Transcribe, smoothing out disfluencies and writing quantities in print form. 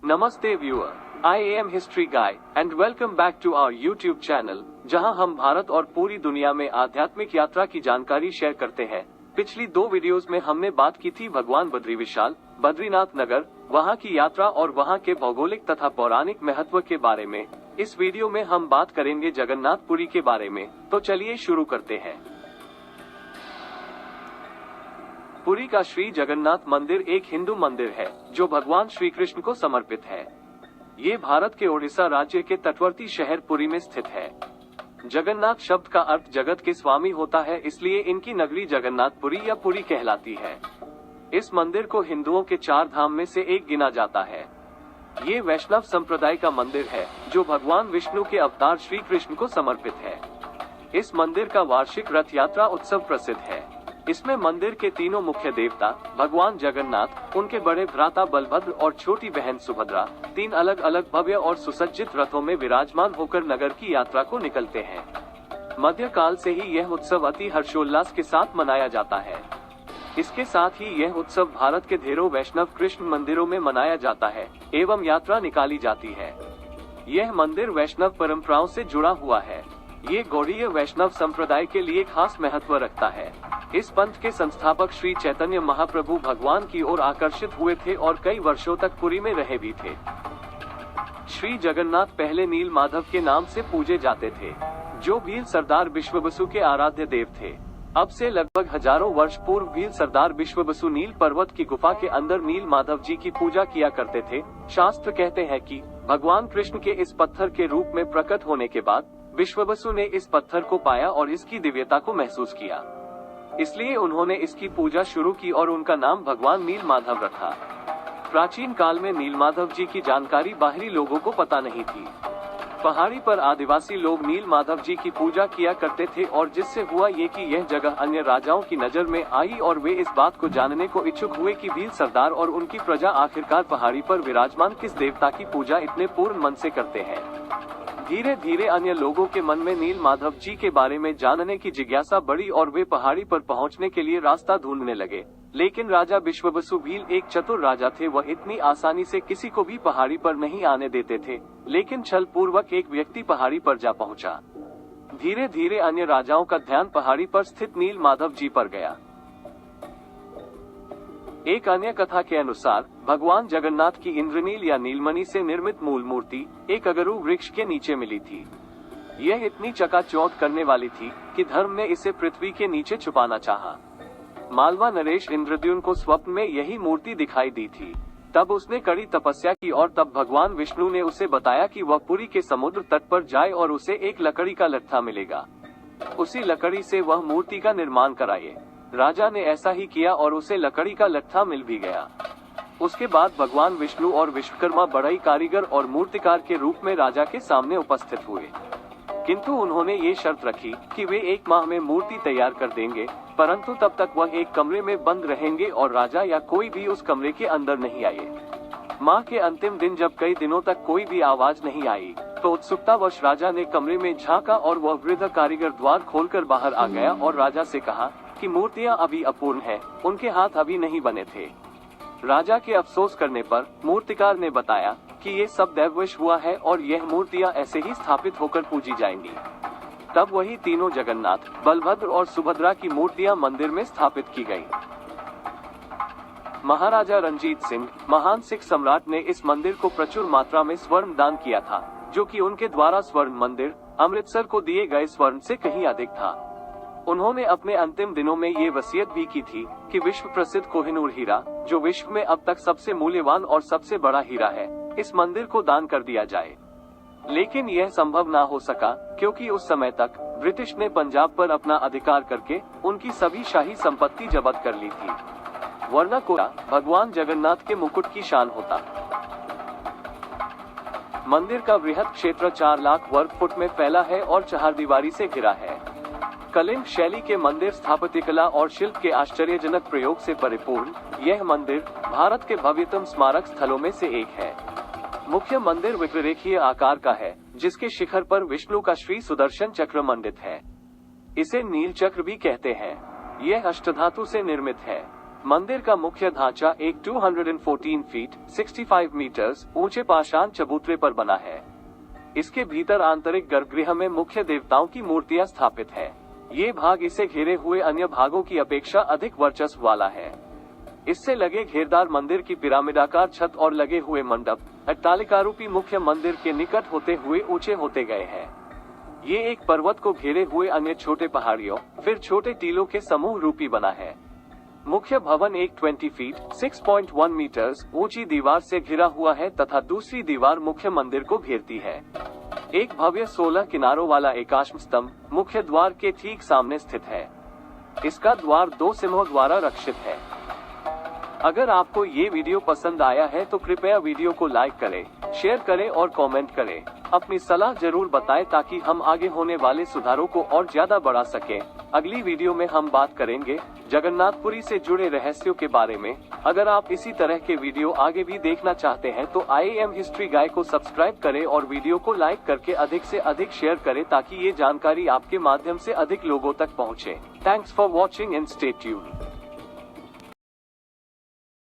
नमस्ते viewer, I am history guy and welcome back to our YouTube channel, जहां हम भारत और पूरी दुनिया में आध्यात्मिक यात्रा की जानकारी शेयर करते हैं। पिछली 2 वीडियोस में हमने बात की थी भगवान बद्री विशाल, बद्रीनाथ नगर, वहां की यात्रा और वहां के भौगोलिक तथा पौराणिक महत्व के बारे में। इस वीडियो में हम बात करेंगे जगन्नाथपुरी के बारे में, तो चलिए शुरू करते हैं। पुरी का श्री जगन्नाथ मंदिर एक हिंदू मंदिर है जो भगवान श्री कृष्ण को समर्पित है। ये भारत के ओडिशा राज्य के तटवर्ती शहर पुरी में स्थित है। जगन्नाथ शब्द का अर्थ जगत के स्वामी होता है, इसलिए इनकी नगरी जगन्नाथपुरी या पुरी कहलाती है। इस मंदिर को हिंदुओं के 4 धाम में से एक गिना जाता है। ये वैष्णव संप्रदाय का मंदिर है जो भगवान विष्णु के अवतार श्री कृष्ण को समर्पित है। इस मंदिर का वार्षिक रथ यात्रा उत्सव प्रसिद्ध है। इसमें मंदिर के तीनों मुख्य देवता भगवान जगन्नाथ, उनके बड़े भ्राता बलभद्र और छोटी बहन सुभद्रा 3 अलग अलग भव्य और सुसज्जित रथों में विराजमान होकर नगर की यात्रा को निकलते हैं। मध्यकाल से ही यह उत्सव अति हर्षोल्लास के साथ मनाया जाता है। इसके साथ ही यह उत्सव भारत के ढेरों वैष्णव कृष्ण मंदिरों में मनाया जाता है एवं यात्रा निकाली जाती है। यह मंदिर वैष्णव परंपराओं से जुड़ा हुआ है। ये गौड़ीय वैष्णव संप्रदाय के लिए खास महत्व रखता है। इस पंथ के संस्थापक श्री चैतन्य महाप्रभु भगवान की ओर आकर्षित हुए थे और कई वर्षों तक पुरी में रहे भी थे। श्री जगन्नाथ पहले नील माधव के नाम से पूजे जाते थे, जो भील सरदार विश्वबसु के आराध्य देव थे। अब से लगभग हजारों वर्ष पूर्व भील सरदार विश्वबसु नील पर्वत की गुफा के अंदर नील माधव जी की पूजा किया करते थे। शास्त्र कहते हैं कि भगवान कृष्ण के इस पत्थर के रूप में प्रकट होने के बाद विश्वबसु ने इस पत्थर को पाया और इसकी दिव्यता को महसूस किया, इसलिए उन्होंने इसकी पूजा शुरू की और उनका नाम भगवान नील माधव रखा। प्राचीन काल में नील माधव जी की जानकारी बाहरी लोगों को पता नहीं थी। पहाड़ी पर आदिवासी लोग नील माधव जी की पूजा किया करते थे और जिससे हुआ ये कि यह जगह अन्य राजाओं की नजर में आई और वे इस बात को जानने को इच्छुक हुए कि भील सरदार और उनकी प्रजा आखिरकार पहाड़ी पर विराजमान किस देवता की पूजा इतने पूर्ण मन से करते हैं। धीरे धीरे अन्य लोगों के मन में नील माधव जी के बारे में जानने की जिज्ञासा बढ़ी और वे पहाड़ी पर पहुंचने के लिए रास्ता ढूंढने लगे। लेकिन राजा विश्वबसु भील एक चतुर राजा थे। वह इतनी आसानी से किसी को भी पहाड़ी पर नहीं आने देते थे, लेकिन छल पूर्वक एक व्यक्ति पहाड़ी पर जा पहुंचा। धीरे धीरे अन्य राजाओं का ध्यान पहाड़ी पर स्थित नील माधव जी पर गया। एक अन्य कथा के अनुसार भगवान जगन्नाथ की इंद्रनील या नीलमणि से निर्मित मूल मूर्ति एक अगरू वृक्ष के नीचे मिली थी। यह इतनी चकाचौंध करने वाली थी कि धर्म ने इसे पृथ्वी के नीचे छुपाना चाहा। मालवा नरेश इंद्रद्युम्न को स्वप्न में यही मूर्ति दिखाई दी थी। तब उसने कड़ी तपस्या की और तब भगवान विष्णु ने उसे बताया कि वह पुरी के समुद्र तट पर जाए और उसे एक लकड़ी का लट्ठा मिलेगा। उसी लकड़ी से वह मूर्ति का निर्माण कराए। राजा ने ऐसा ही किया और उसे लकड़ी का लट्ठा मिल भी गया। उसके बाद भगवान विष्णु और विश्वकर्मा बढ़ई कारीगर और मूर्तिकार के रूप में राजा के सामने उपस्थित हुए, किंतु उन्होंने ये शर्त रखी कि वे 1 माह में मूर्ति तैयार कर देंगे, परंतु तब तक वह एक कमरे में बंद रहेंगे और राजा या कोई भी उस कमरे के अंदर नहीं आए। माह के अंतिम दिन जब कई दिनों तक कोई भी आवाज नहीं आई, तो उत्सुकतावश राजा ने कमरे में झांका और वह वृद्ध कारीगर द्वार खोलकर बाहर आ गया और राजा से कहा कि मूर्तियां अभी अपूर्ण हैं, उनके हाथ अभी नहीं बने थे। राजा के अफसोस करने पर मूर्तिकार ने बताया कि ये सब दैववश हुआ है और यह मूर्तियां ऐसे ही स्थापित होकर पूजी जाएंगी। तब वही तीनों जगन्नाथ, बलभद्र और सुभद्रा की मूर्तियां मंदिर में स्थापित की गयी। महाराजा रंजीत सिंह, महान सिख सम्राट, ने इस मंदिर को प्रचुर मात्रा में स्वर्ण दान किया था, जो कि उनके द्वारा स्वर्ण मंदिर अमृतसर को दिए गए स्वर्ण से कहीं अधिक था। उन्होंने अपने अंतिम दिनों में ये वसीयत भी की थी कि विश्व प्रसिद्ध कोहिनूर हीरा, जो विश्व में अब तक सबसे मूल्यवान और सबसे बड़ा हीरा है, इस मंदिर को दान कर दिया जाए। लेकिन यह संभव ना हो सका क्योंकि उस समय तक ब्रिटिश ने पंजाब पर अपना अधिकार करके उनकी सभी शाही संपत्ति जब्त कर ली थी, वरना कोरा भगवान जगन्नाथ के मुकुट की शान होता। मंदिर का वृहद क्षेत्र 4 लाख वर्ग फुट में फैला है और चहारदीवारी से घिरा है। कलिंग शैली के मंदिर स्थापत्य कला और शिल्प के आश्चर्यजनक प्रयोग से परिपूर्ण यह मंदिर भारत के भव्यतम स्मारक स्थलों में से एक है। मुख्य मंदिर विक्रेखीय आकार का है, जिसके शिखर पर विष्णु का श्री सुदर्शन चक्र मंडित है। इसे नील चक्र भी कहते हैं। यह अष्टधातु से निर्मित है। मंदिर का मुख्य ढांचा एक 214 फीट 65 मीटर्स ऊंचे पाषाण चबूतरे पर बना है। इसके भीतर आंतरिक गर्भगृह में मुख्य देवताओं की मूर्तियां स्थापित है। ये भाग इसे घेरे हुए अन्य भागों की अपेक्षा अधिक वर्चस्व वाला है। इससे लगे घेरदार मंदिर की पिरामिडाकार छत और लगे हुए मंडप अट्टालिकारूपी मुख्य मंदिर के निकट होते हुए ऊंचे होते गए हैं। ये एक पर्वत को घेरे हुए अन्य छोटे पहाड़ियों फिर छोटे टीलों के समूह रूपी बना है। मुख्य भवन एक 20 फीट 6.1 मीटर्स ऊंची दीवार से घिरा हुआ है तथा दूसरी दीवार मुख्य मंदिर को घेरती है। एक भव्य 16 किनारों वाला एकाश्म स्तंभ मुख्य द्वार के ठीक सामने स्थित है। इसका द्वार 2 सिंहों द्वारा रक्षित है। अगर आपको ये वीडियो पसंद आया है तो कृपया वीडियो को लाइक करें, शेयर करें और कमेंट करें। अपनी सलाह जरूर बताएं ताकि हम आगे होने वाले सुधारों को और ज्यादा बढ़ा सकें। अगली वीडियो में हम बात करेंगे जगन्नाथपुरी से जुड़े रहस्यों के बारे में। अगर आप इसी तरह के वीडियो आगे भी देखना चाहते हैं तो IAM हिस्ट्री गाइड को सब्सक्राइब करें और वीडियो को लाइक करके अधिक से अधिक शेयर करें ताकि ये जानकारी आपके माध्यम से अधिक लोगों तक पहुँचे। Thanks for watching and stay tuned.